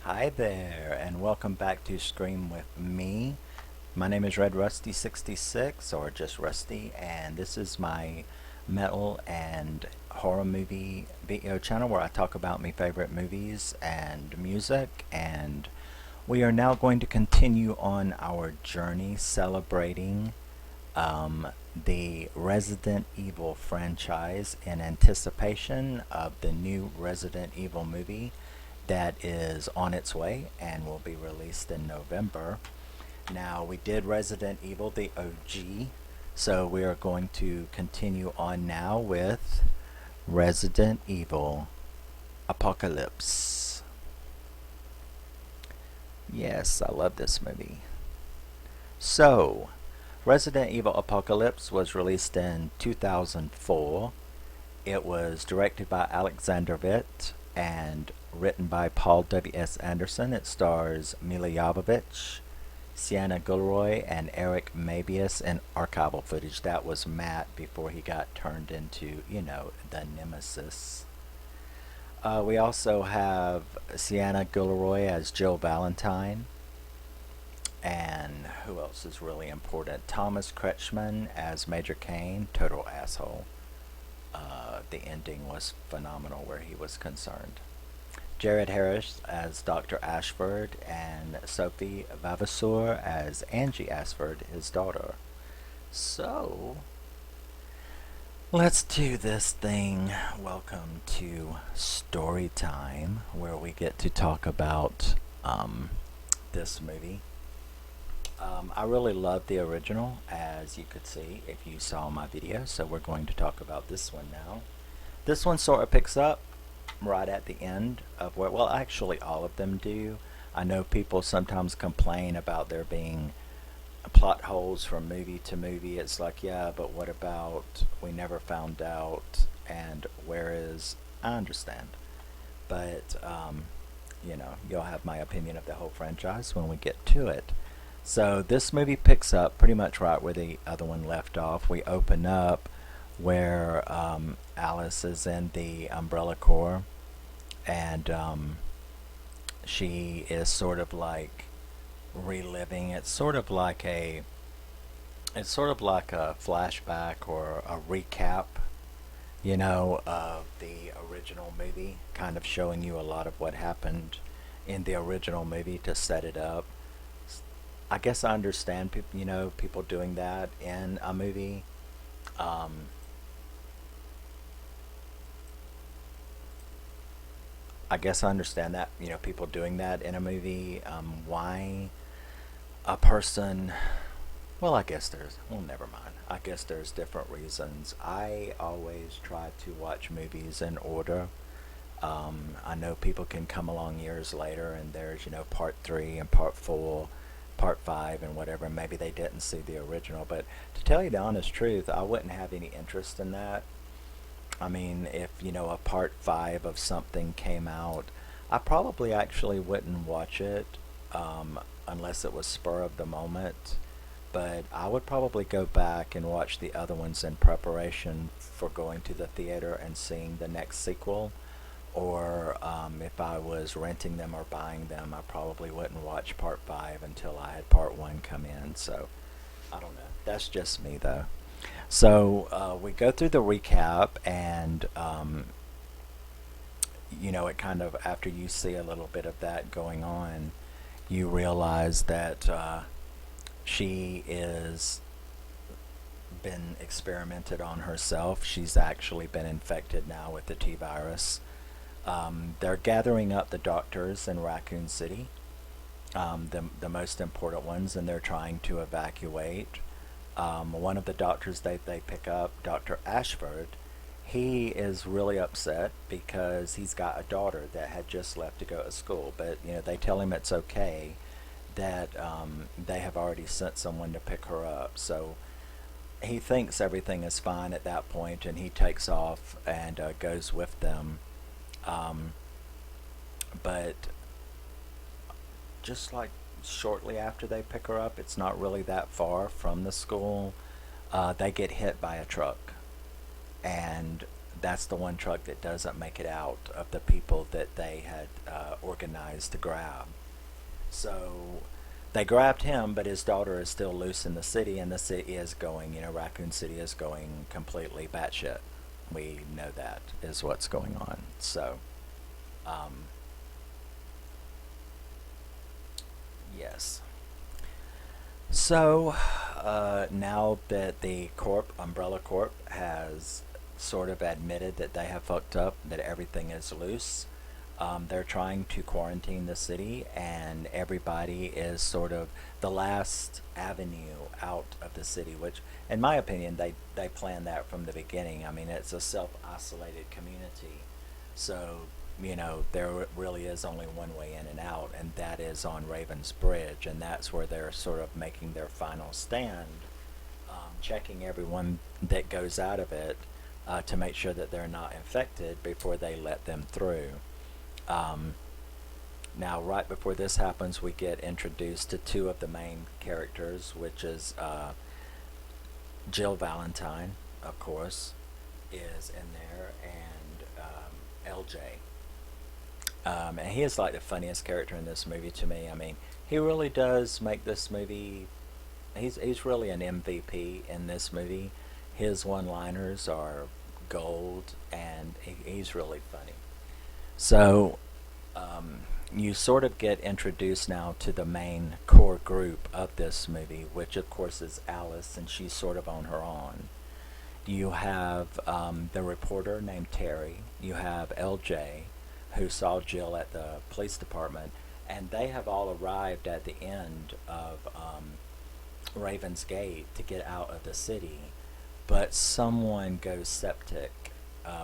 Hi there, and welcome back to Scream with me. My name is Red Rusty66, or just Rusty, and this is my metal and horror movie video channel where I talk about my favorite movies and music. And we are now going to continue on our journey celebrating the Resident Evil franchise in anticipation of the new Resident Evil movie that is on its way and will be released in November. Now, we did Resident Evil, the OG, so we are going to continue on now with Resident Evil Apocalypse. Yes, I love this movie. So, Resident Evil Apocalypse was released in 2004. It was directed by Alexander Witt and written by Paul W.S. Anderson. It stars Milla Jovovich, Sienna Guillory, and Eric Mabius in archival footage. That was Matt before he got turned into, the Nemesis. We also have Sienna Guillory as Jill Valentine. And who else is really important? Thomas Kretschmann as Major Kane, total asshole. The ending was phenomenal where he was concerned. Jared Harris as Dr. Ashford, and Sophie Vavasseur as Angie Ashford, his daughter. So, let's do this thing. Welcome to Story Time, where we get to talk about this movie. I really love the original, as you could see if you saw my video, so we're going to talk about this one now. This one sort of picks up right at the end of where, well, actually all of them do. I know people sometimes complain about there being plot holes from movie to movie. It's like, yeah, but what about we never found out, and whereas I understand. But, you'll have my opinion of the whole franchise when we get to it. So this movie picks up pretty much right where the other one left off. We open up where Alice is in the Umbrella Corps, and she is sort of like reliving. It's sort of like a flashback or a recap, of the original movie, kind of showing you a lot of what happened in the original movie to set it up. I guess I understand people doing that in a movie. Um, I guess I understand that, people doing that in a movie. Why a person, well, never mind. I guess there's different reasons. I always try to watch movies in order. I know people can come along years later and there's, part 3 and part 4, part 5 and whatever, and maybe they didn't see the original. But to tell you the honest truth, I wouldn't have any interest in that. I mean, if, a part 5 of something came out, I probably actually wouldn't watch it unless it was spur of the moment. But I would probably go back and watch the other ones in preparation for going to the theater and seeing the next sequel. Or if I was renting them or buying them, I probably wouldn't watch part 5 until I had part 1 come in. So, I don't know. That's just me, though. So we go through the recap, and it kind of, after you see a little bit of that going on, you realize that she is been experimented on herself. She's actually been infected now with the T virus. They're gathering up the doctors in Raccoon City, the most important ones, and they're trying to evacuate. One of the doctors they pick up, Dr. Ashford, he is really upset because he's got a daughter that had just left to go to school. But, they tell him it's okay, that they have already sent someone to pick her up. So he thinks everything is fine at that point, and he takes off and goes with them. But just like shortly after they pick her up, it's not really that far from the school, they get hit by a truck. And that's the one truck that doesn't make it out of the people that they had organized to grab. So they grabbed him, but his daughter is still loose in the city, and the city is going, Raccoon City is going completely batshit. We know that is what's going on. So, um, yes. So, now that the Umbrella Corp, has sort of admitted that they have fucked up, that everything is loose, they're trying to quarantine the city, and everybody is sort of the last avenue out of the city, which, in my opinion, they planned that from the beginning. I mean, it's a self isolated community. So, there really is only one way in and out, and that is on Raven's Bridge, and that's where they're sort of making their final stand, checking everyone that goes out of it, to make sure that they're not infected before they let them through. Um, Now, right before this happens, we get introduced to two of the main characters, which is Jill Valentine, of course, is in there, and LJ. And he is like the funniest character in this movie to me. I mean, he really does make this movie. He's really an MVP in this movie. His one-liners are gold, and he's really funny. So, you sort of get introduced now to the main core group of this movie, which of course is Alice, and she's sort of on her own. You have the reporter named Terry. You have LJ, who saw Jill at the police department, and they have all arrived at the end of Raven's Gate to get out of the city. But someone goes septic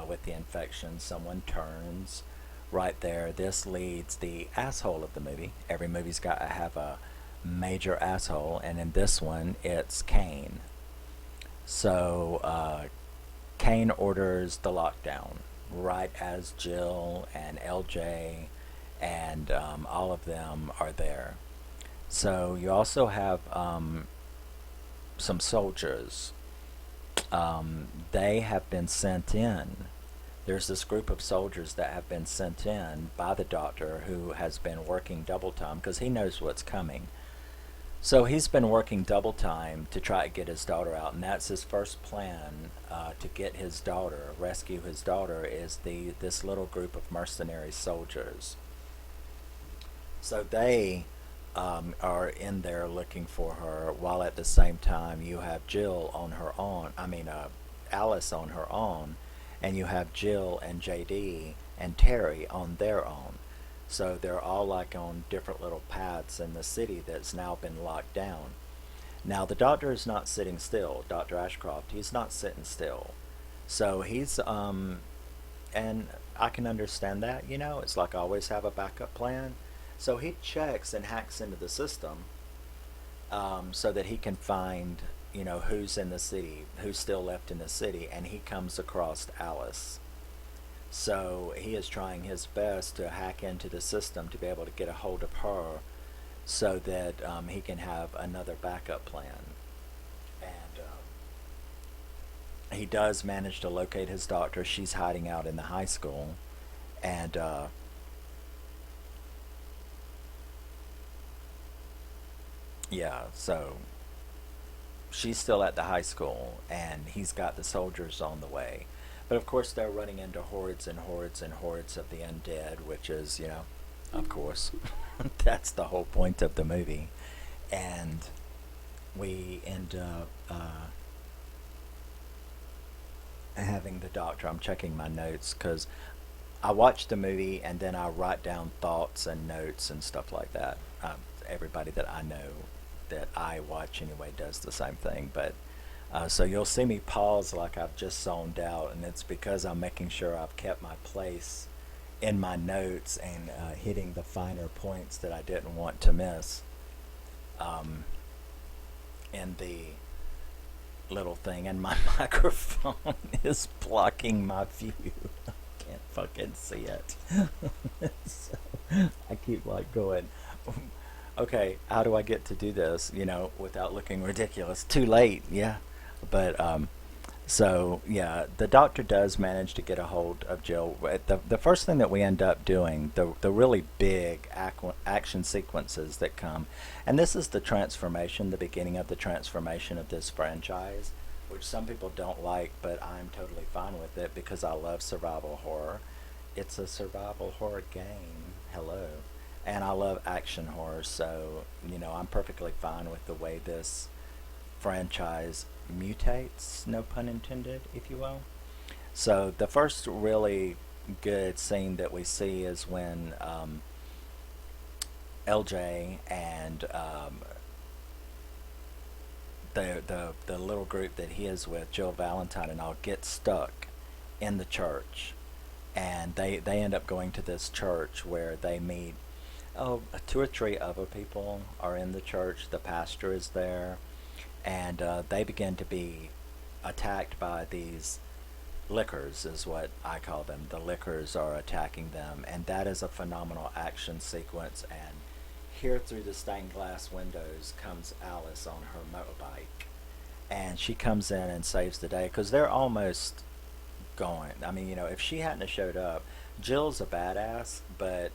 with the infection. Someone turns right there. This leads the asshole of the movie. Every movie's got to have a major asshole, and in this one, it's Kane. So, Kane orders the lockdown right as Jill and LJ and all of them are there. So, you also have some soldiers. They have been sent in. There's this group of soldiers that have been sent in by the doctor, who has been working double time because he knows what's coming. So he's been working double time to try to get his daughter out, and that's his first plan, to get his daughter, rescue his daughter, is this little group of mercenary soldiers. So they are in there looking for her, while at the same time you have Jill on her own. I mean, Alice on her own, and you have Jill and JD and Terry on their own. So they're all like on different little paths in the city that's now been locked down. Now the doctor is not sitting still. Dr. Ashcroft, he's not sitting still. So he's and I can understand that, it's like always have a backup plan. So he checks and hacks into the system, so that he can find, who's in the city, who's still left in the city, and he comes across Alice. So he is trying his best to hack into the system to be able to get a hold of her, so that he can have another backup plan. And he does manage to locate his doctor. She's hiding out in the high school. And yeah, so she's still at the high school, and he's got the soldiers on the way. But of course, they're running into hordes and hordes and hordes of the undead, which is, of course, that's the whole point of the movie. And we end up having the doctor. I'm checking my notes because I watch the movie and then I write down thoughts and notes and stuff like that. Everybody that I know that I watch anyway does the same thing. But so you'll see me pause like I've just zoned out, and it's because I'm making sure I've kept my place in my notes and hitting the finer points that I didn't want to miss in the little thing. And my microphone is blocking my view. I can't fucking see it. So I keep like going, okay, how do I get to do this, without looking ridiculous? Too late, yeah. But So yeah, the Doctor does manage to get a hold of Jill. The first thing that we end up doing, the really big action sequences that come, and this is the transformation, the beginning of the transformation of this franchise, which some people don't like, but I'm totally fine with it because I love survival horror. It's a survival horror game. Hello. And I love action horror, so I'm perfectly fine with the way this franchise mutates, no pun intended, if you will. So the first really good scene that we see is when LJ and the little group that he is with, Jill Valentine and all, get stuck in the church, and they end up going to this church where they meet. Oh, two or three other people are in the church. The pastor is there, and they begin to be attacked by these lickers, is what I call them. The lickers are attacking them, and that is a phenomenal action sequence. And here through the stained glass windows comes Alice on her motorbike, and she comes in and saves the day because they're almost gone. I mean, if she hadn't have showed up, Jill's a badass, but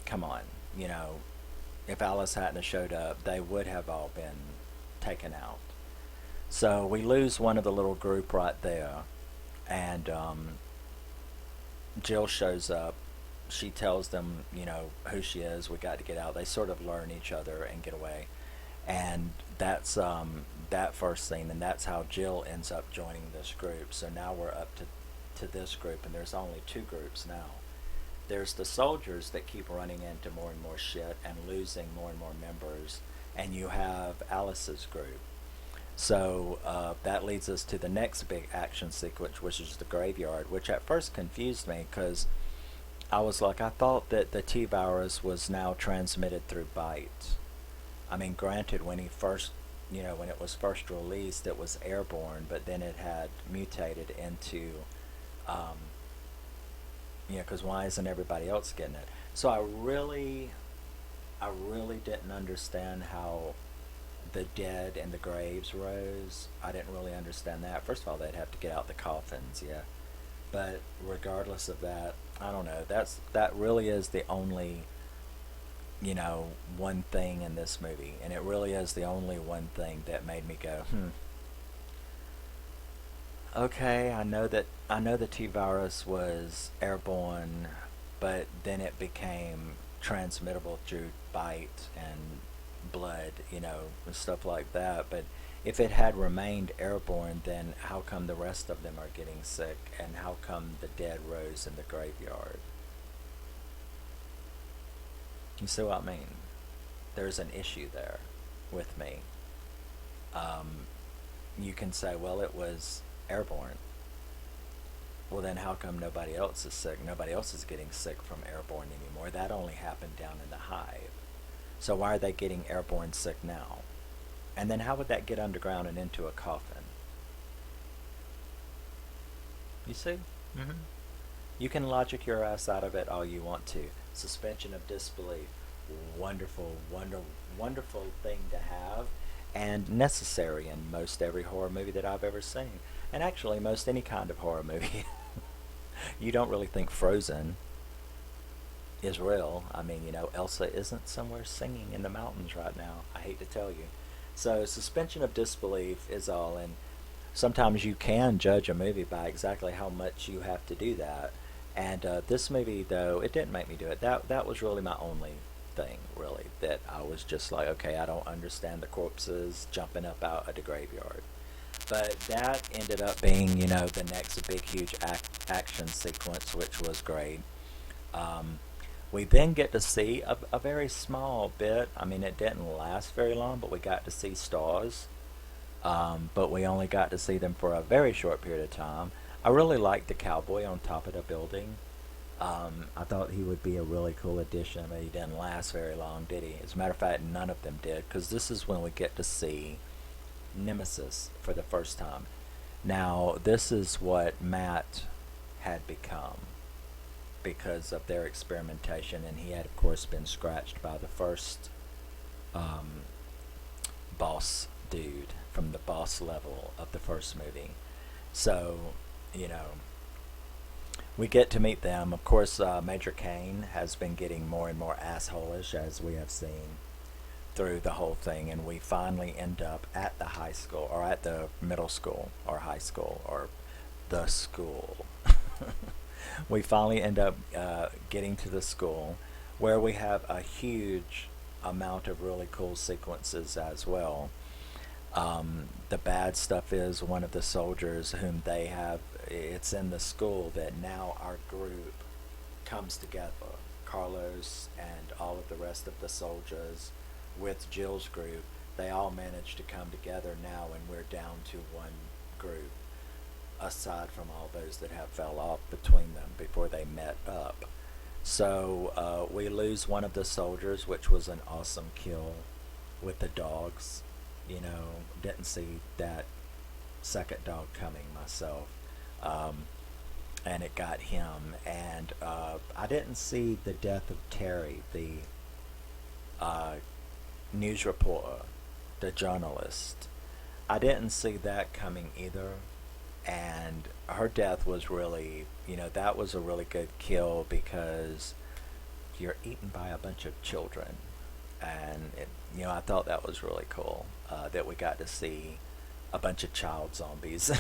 come on, you know, if Alice hadn't have showed up, they would have all been taken out. So we lose one of the little group right there, and Jill shows up. She tells them, who she is. We got to get out. They sort of learn each other and get away, and that's that first scene, and that's how Jill ends up joining this group. So now we're up to this group, and there's only two groups now. There's the soldiers that keep running into more and more shit and losing more and more members, and you have Alice's group. So that leads us to the next big action sequence, which is the graveyard, which at first confused me because I was like, I thought that the T virus was now transmitted through bites. I mean, granted, when when it was first released, it was airborne, but then it had mutated into, because why isn't everybody else getting it? So I really didn't understand how the dead and the graves rose. I didn't really understand that. First of all, they'd have to get out the coffins, yeah. But regardless of that, I don't know. That really is the only, one thing in this movie, and it really is the only one thing that made me go, okay, I know the T virus was airborne, but then it became transmittable through bite and blood, and stuff like that. But if it had remained airborne, then how come the rest of them are getting sick, and how come the dead rose in the graveyard? You see what I mean? There's an issue there with me. You can say, well, it was airborne. Well, then how come nobody else is sick? Nobody else is getting sick from airborne anymore. That only happened down in the hive. So why are they getting airborne sick now? And then how would that get underground and into a coffin? You see? Mm-hmm. You can logic your ass out of it all you want to. Suspension of disbelief. Wonderful, wonderful thing to have, and necessary in most every horror movie that I've ever seen. And actually, most any kind of horror movie. You don't really think Frozen is real. I mean, Elsa isn't somewhere singing in the mountains right now. I hate to tell you. So, suspension of disbelief is all, and sometimes you can judge a movie by exactly how much you have to do that. And this movie, though, it didn't make me do it. That was really my only thing, really, that I was just like, okay, I don't understand the corpses jumping up out of the graveyard. But that ended up being, the next big, huge action sequence, which was great. We then get to see a very small bit. I mean, it didn't last very long, but we got to see stars. But we only got to see them for a very short period of time. I really liked the cowboy on top of the building. I thought he would be a really cool addition, but he didn't last very long, did he? As a matter of fact, none of them did, because this is when we get to see Nemesis for the first time. Now, this is what Matt had become because of their experimentation, and he had, of course, been scratched by the first boss dude from the boss level of the first movie. So, you know, we get to meet them. Of course, Major Kane has been getting more and more assholish as we have seen through the whole thing, and we finally end up at the high school, or at the middle school, or high school, or the school. We finally end up getting to the school where we have a huge amount of really cool sequences as well. The bad stuff is one of the soldiers whom they have, it's in the school that now our group comes together. Carlos and all of the rest of the soldiers with Jill's group, they all manage to come together now, and we're down to one group, aside from all those that have fell off between them before they met up. So we lose one of the soldiers, which was an awesome kill with the dogs. You know, didn't see that second dog coming myself. Um, and it got him. And I didn't see the death of Terry, the uh, news reporter, the journalist. I didn't see that coming either. And her death was really, you know, that was a really good kill because you're eaten by a bunch of children. And, you know, I thought that was really cool that we got to see a bunch of child zombies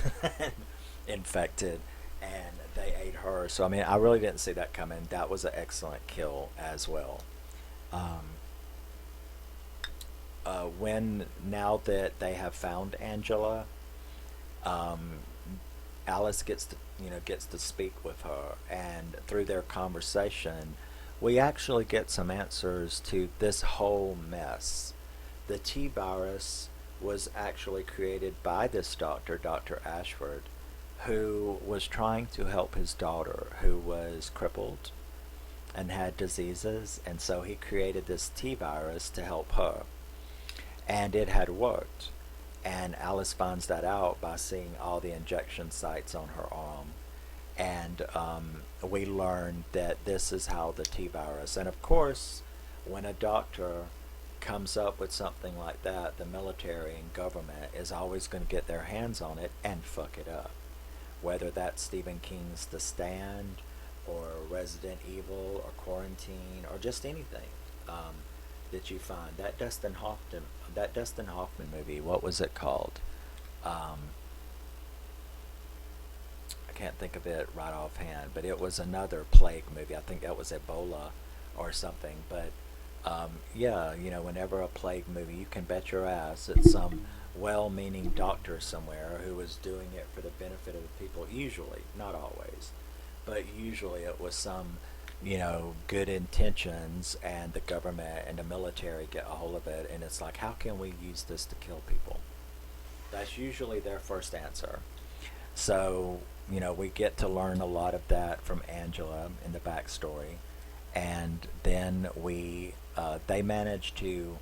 infected, and they ate her. So, I mean, I really didn't see that coming. That was an excellent kill as well. Um, when now that they have found Angela, um, Alice gets to gets to speak with her, and through their conversation, we actually get some answers to this whole mess. The T virus was actually created by this doctor, Dr. Ashford, who was trying to help his daughter, who was crippled and had diseases, and so he created this T virus to help her, and it had worked. And Alice finds that out by seeing all the injection sites on her arm. And we learn that this is how the T virus, and of course, when a doctor comes up with something like that, the military and government is always going to get their hands on it and fuck it up. Whether that's Stephen King's The Stand, or Resident Evil, or Quarantine, or just anything. That you find that Dustin Hoffman movie. What was it called? Um, I can't think of it right offhand, but it was another plague movie. I think that was Ebola or something. But yeah, you know, whenever a plague movie, you can bet your ass it's some well-meaning doctor somewhere who was doing it for the benefit of the people. Usually, not always, but usually it was some, you know, good intentions, and the government and the military get a hold of it, and it's like, how can we use this to kill people? That's usually their first answer. So, you know, we get to learn a lot of that from Angela in the backstory, and then they manage to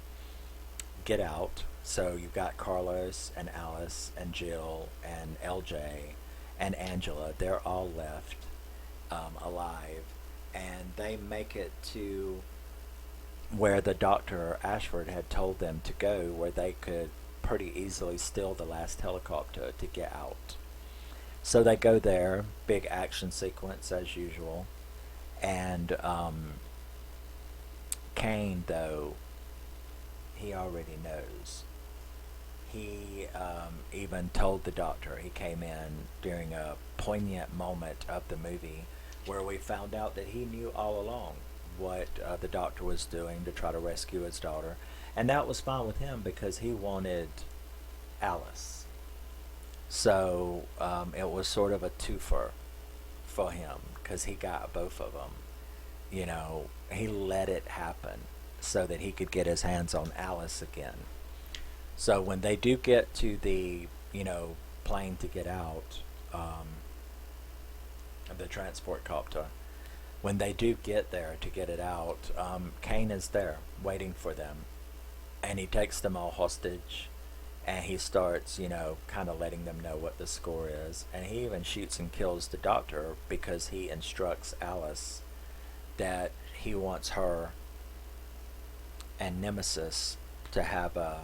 get out. So you've got Carlos and Alice and Jill and LJ and Angela. They're all left alive, and they make it to where the Dr. Ashford had told them to go, where they could pretty easily steal the last helicopter to get out. So they go there, big action sequence as usual, and Kane, though, he already knows. He even told the doctor. He came in during a poignant moment of the movie where we found out that he knew all along what the doctor was doing to try to rescue his daughter. And that was fine with him because he wanted Alice. So it was sort of a twofer for him because he got both of them. You know, he let it happen so that he could get his hands on Alice again. So when they do get to the, you know, plane to get out, the transport copter, when they do get there to get it out, Kane is there waiting for them, and he takes them all hostage, and he starts, you know, kind of letting them know what the score is, and he even shoots and kills the doctor because he instructs Alice that he wants her and Nemesis to have a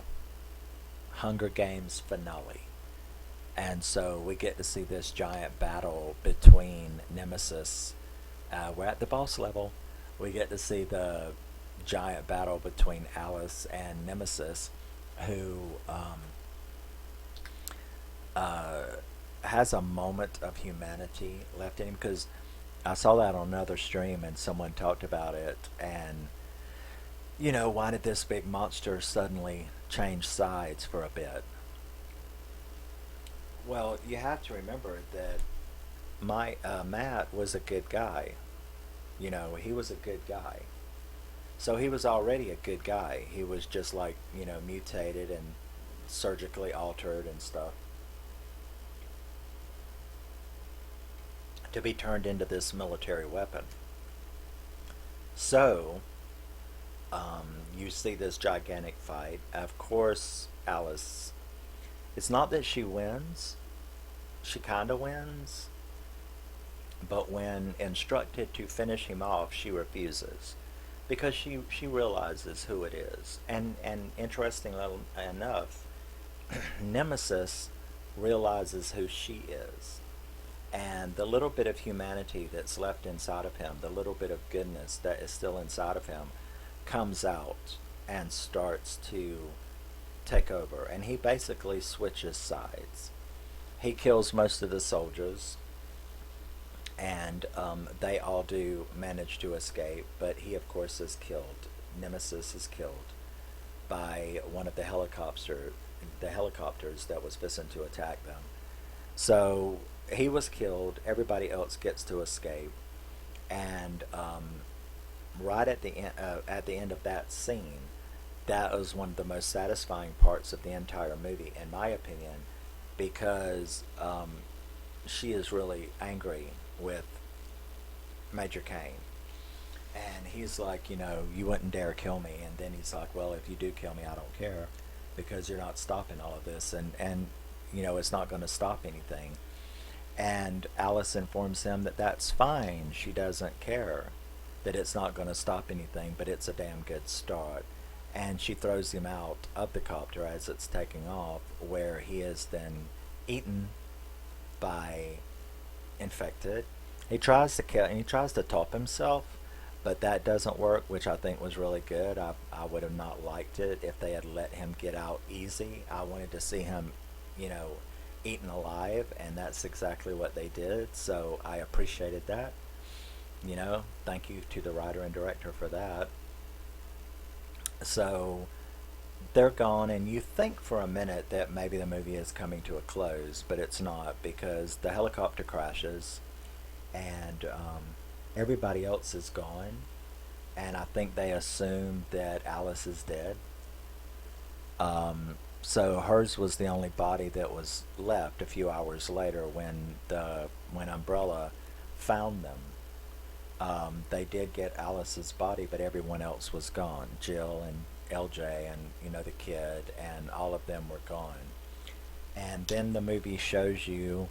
Hunger Games finale. And so we get to see this giant battle between Nemesis. We're at the boss level. We get to see the giant battle between Alice and Nemesis, who uh, has a moment of humanity left in him. Because I saw that on another stream and someone talked about it. And, why did this big monster suddenly change sides for a bit? Well, you have to remember that my Matt was a good guy. He was a good guy. So he was already a good guy. He was just like, mutated and surgically altered and stuff to be turned into this military weapon. So, you see this gigantic fight. Of course, Alice, it's not that she wins, she kind of wins, but when instructed to finish him off, she refuses because she realizes who it is. And interestingly enough, Nemesis realizes who she is. And the little bit of humanity that's left inside of him, the little bit of goodness that is still inside of him, comes out and starts to take over. And he basically switches sides. He kills most of the soldiers, and they all do manage to escape, but he, of course, is killed. Nemesis is killed by one of the helicopters that was visiting to attack them. So he was killed. Everybody else gets to escape, and right at the end of that scene, that was one of the most satisfying parts of the entire movie, in my opinion, because she is really angry with Major Kane. And he's like, you wouldn't dare kill me. And then he's like, well, if you do kill me, I don't care because you're not stopping all of this. And it's not going to stop anything. And Alice informs him that that's fine. She doesn't care that it's not going to stop anything, but it's a damn good start. And she throws him out of the copter as it's taking off, where he is then eaten by infected. He tries to kill and he tries to top himself, but that doesn't work, which I think was really good. I would have not liked it if they had let him get out easy. I wanted to see him, you know, eaten alive, and that's exactly what they did. So I appreciated that. Thank you to the writer and director for that. So they're gone, and you think for a minute that maybe the movie is coming to a close, but it's not, because the helicopter crashes and everybody else is gone, and I think they assume that Alice is dead. So hers was the only body that was left a few hours later when Umbrella found them. They did get Alice's body, but everyone else was gone. Jill and LJ and the kid, and all of them were gone. And then the movie shows you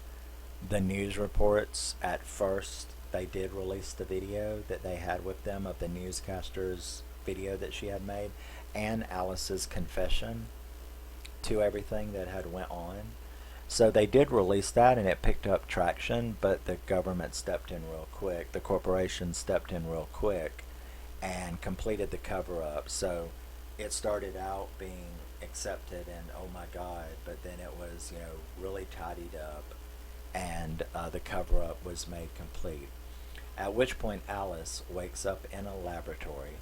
the news reports. At first, they did release the video that they had with them of the newscaster's video that she had made, and Alice's confession to everything that had went on. So they did release that, and it picked up traction, but the government stepped in real quick. The corporation stepped in real quick and completed the cover-up. So it started out being accepted and oh my god, but then it was really tidied up, and the cover-up was made complete. At which point Alice wakes up in a laboratory,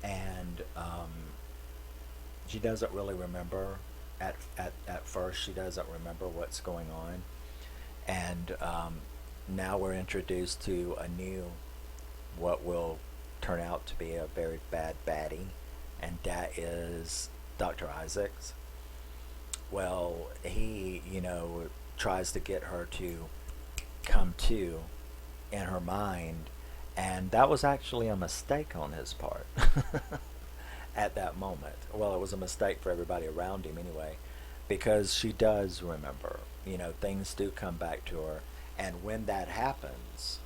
and she doesn't really remember. At first, she doesn't remember what's going on, and now we're introduced to what will turn out to be a very bad baddie, and that is Dr. Isaacs. Well, he, tries to get her to come to in her mind, and that was actually a mistake on his part. At that moment. Well, it was a mistake for everybody around him anyway, because she does remember. Things do come back to her, and when that happens,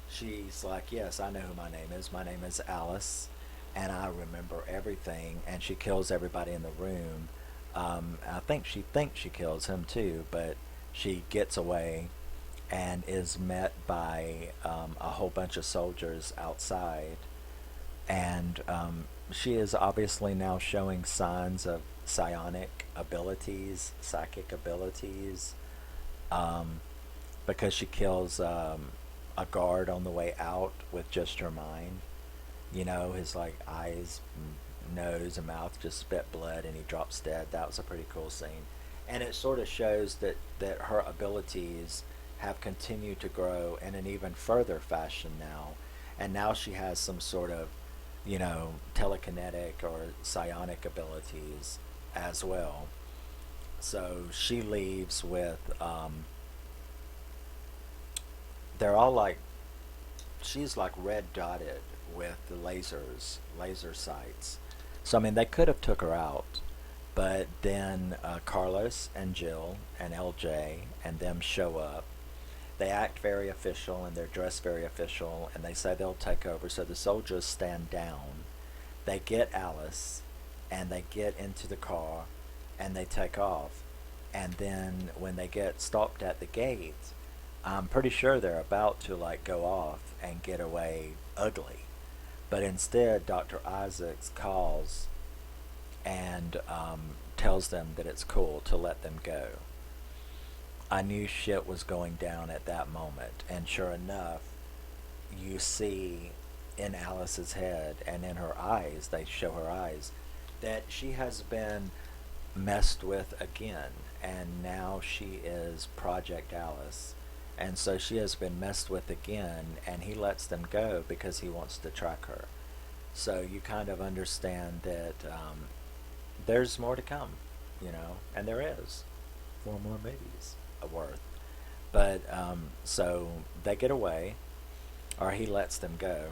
she's like, yes, I know who my name is. My name is Alice, and I remember everything, and she kills everybody in the room. I think she thinks she kills him too, but she gets away and is met by a whole bunch of soldiers outside. And she is obviously now showing signs of psionic abilities, psychic abilities, um, because she kills a guard on the way out with just her mind. You know, his like eyes, nose, and mouth just spit blood, and he drops dead. That was a pretty cool scene, and it sort of shows that her abilities have continued to grow in an even further fashion now, and now she has some sort of, you know, telekinetic or psionic abilities as well. So she leaves with they're all like, she's like red dotted with the laser sights. So I mean, they could have took her out, but then Carlos and Jill and LJ and them show up. They act very official and they're dressed very official, and they say they'll take over. So the soldiers stand down. They get Alice, and they get into the car, and they take off. And then when they get stopped at the gate, I'm pretty sure they're about to like go off and get away ugly. But instead, Dr. Isaacs calls and tells them that it's cool to let them go. I knew shit was going down at that moment, and sure enough, you see in Alice's head and in her eyes, they show her eyes, that she has been messed with again, and now she is Project Alice. And so she has been messed with again, and he lets them go because he wants to track her. So you kind of understand that there's more to come, you know, and there is 4 more movies worth. But so they get away, or he lets them go,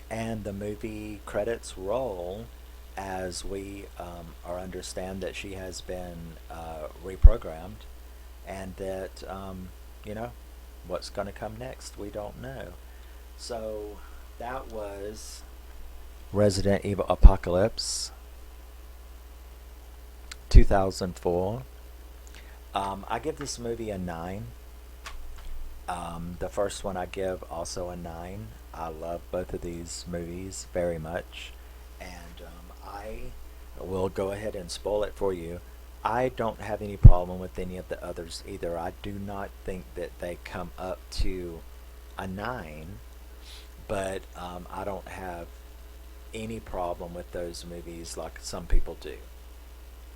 and the movie credits roll as we or understand that she has been reprogrammed, and that you know, what's going to come next we don't know. So that was Resident Evil Apocalypse 2004. I give this movie a 9. The first one I give also a 9. I love both of these movies very much, and I will go ahead and spoil it for you. I don't have any problem with any of the others either. I do not think that they come up to a 9, but I don't have any problem with those movies like some people do.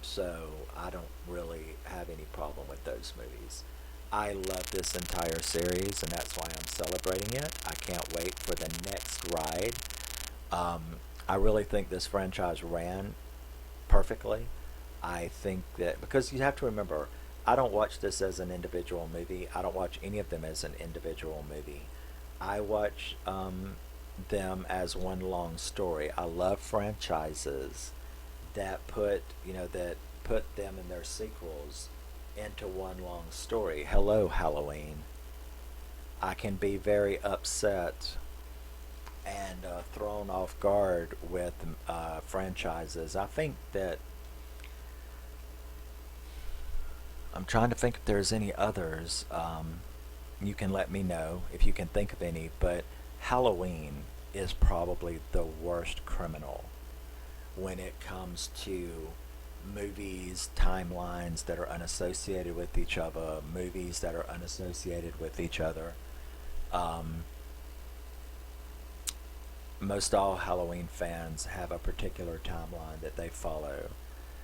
So I don't really have any problem with those movies. I love this entire series, and that's why I'm celebrating it. I can't wait for the next ride. Um, I really think this franchise ran perfectly. I think that because you have to remember, I don't watch this as an individual movie. I don't watch any of them as an individual movie. I watch them as one long story. I love franchises that put them and their sequels into one long story. Hello, Halloween. I can be very upset and thrown off guard with franchises. I think that I'm trying to think if there's any others. You can let me know if you can think of any, but Halloween is probably the worst criminal when it comes to movies, timelines that are unassociated with each other, movies that are unassociated with each other. Um, Most all Halloween fans have a particular timeline that they follow.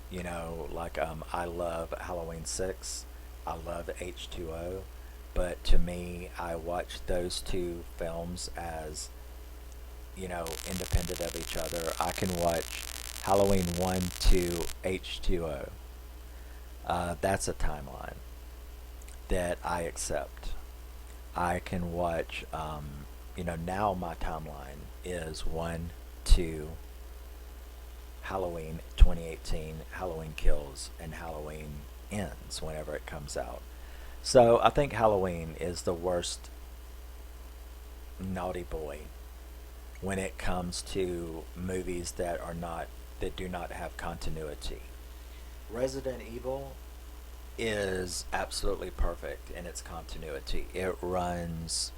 You know, like I love Halloween 6, I love H2O, but to me, I watch those two films as, you know, independent of each other. I can watch Halloween 1 to H2O. That's a timeline that I accept. I can watch, now my timeline is 1 to Halloween 2018, Halloween Kills, and Halloween Ends whenever it comes out. So I think Halloween is the worst naughty boy when it comes to movies that do not have continuity. Resident Evil is absolutely perfect in its continuity. It runs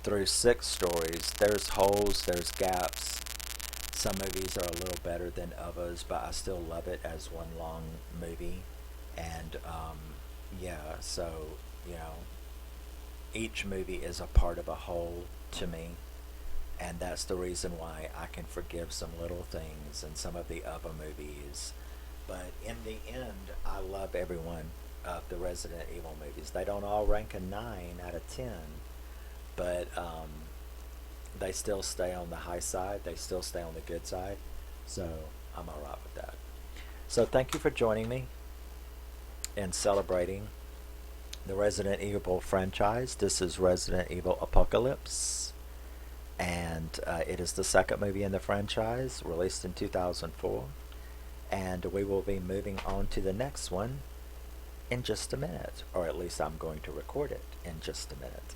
through 6 stories. There's holes, there's gaps. Some movies are a little better than others, but I still love it as one long movie. And yeah, so you know, each movie is a part of a whole to me, and that's the reason why I can forgive some little things in some of the other movies. But in the end, I love every one of the Resident Evil movies. They don't all rank a 9 out of 10, but they still stay on the high side. They still stay on the good side. So I'm alright with that. So thank you for joining me in celebrating the Resident Evil franchise. This is Resident Evil Apocalypse, and it is the second movie in the franchise, released in 2004. And we will be moving on to the next one in just a minute, or at least I'm going to record it in just a minute.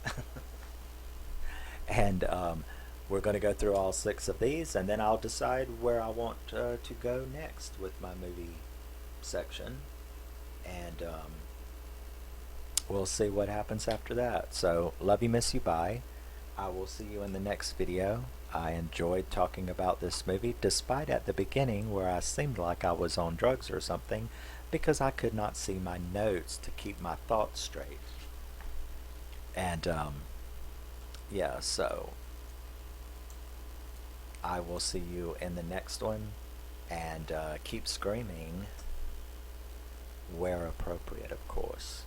And we're going to go through all 6 of these, and then I'll decide where I want to go next with my movie section. And we'll see what happens after that. So, love you, miss you, bye. I will see you in the next video. I enjoyed talking about this movie, despite at the beginning where I seemed like I was on drugs or something, because I could not see my notes to keep my thoughts straight. And yeah, so I will see you in the next one, and keep screaming where appropriate, of course.